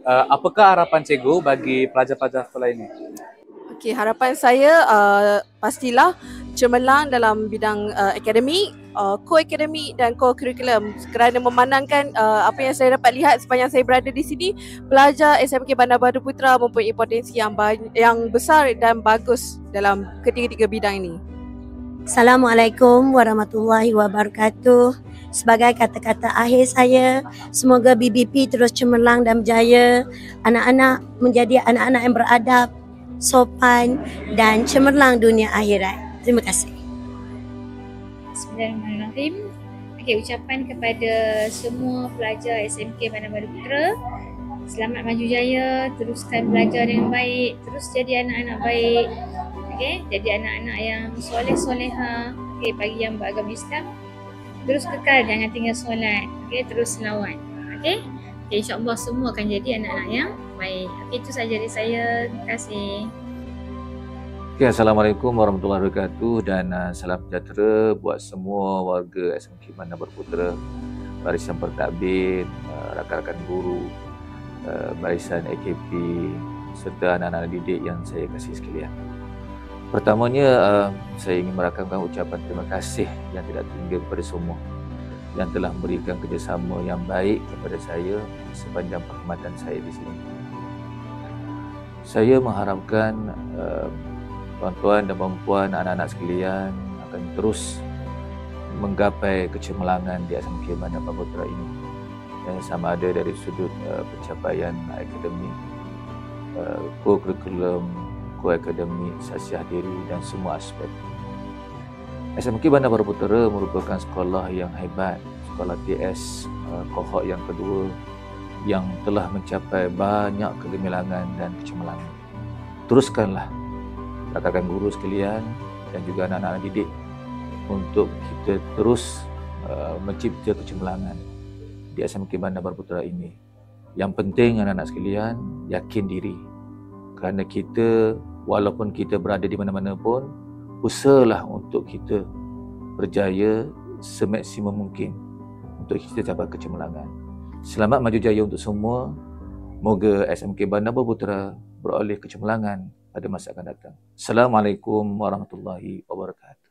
Apakah harapan cikgu bagi pelajar-pelajar sekolah ini? Okey, harapan saya pastilah cemerlang dalam bidang akademik, co-akademik dan co-curriculum kerana memandangkan apa yang saya dapat lihat sepanjang saya berada di sini, pelajar SMK Bandar Baru Putra mempunyai potensi yang besar dan bagus dalam ketiga-tiga bidang ini. Assalamualaikum warahmatullahi wabarakatuh. Sebagai kata-kata akhir saya, semoga BBP terus cemerlang dan berjaya. Anak-anak menjadi anak-anak yang beradab, sopan dan cemerlang dunia akhirat. Terima kasih. Bismillahirrahmanirrahim. Okey, ucapan kepada semua pelajar SMK Bandar Baru Putra. Selamat maju jaya, teruskan belajar dengan baik, terus jadi anak-anak baik. Okey, jadi anak-anak yang soleh-soleha. Okey, bagi yang beragama Islam, terus kekal, jangan tinggal solat. Okey, terus selawat. Okey, insya-Allah semua akan jadi anak-anak yang baik. Okey, itu saja dari saya. Terima kasih. Okay, Assalamualaikum warahmatullahi wabarakatuh dan salam sejahtera buat semua warga SMK Bandar Baru Putra, barisan pentadbir, rakan-rakan guru, barisan AKP serta anak-anak didik yang saya kasih sekalian. Pertamanya, saya ingin merakamkan ucapan terima kasih yang tidak terhingga kepada semua yang telah memberikan kerjasama yang baik kepada saya sepanjang perkhidmatan saya di sini. Saya mengharapkan tuan-tuan dan puan-puan, anak-anak sekalian akan terus menggapai kecemerlangan di SMK Bandar Baru Putra ini, sama ada dari sudut pencapaian akademik, co-curriculum, co-akademik, sasiah diri dan semua aspek. SMK Bandar Baru Putra merupakan sekolah yang hebat, sekolah TS kohort yang kedua yang telah mencapai banyak kegemilangan dan kecemerlangan. Teruskanlah rakan-rakan guru sekalian dan juga anak-anak didik untuk kita terus mencipta kecemerlangan di SMK Bandar Baru Putra ini. Yang penting anak-anak sekalian yakin diri, kerana kita walaupun kita berada di mana-mana pun, usahalah untuk kita berjaya semaksimum mungkin untuk kita capai kecemerlangan. Selamat maju jaya untuk semua. Moga SMK Bandar Baru Putra beroleh kecemerlangan pada masa akan datang. Assalamualaikum warahmatullahi wabarakatuh.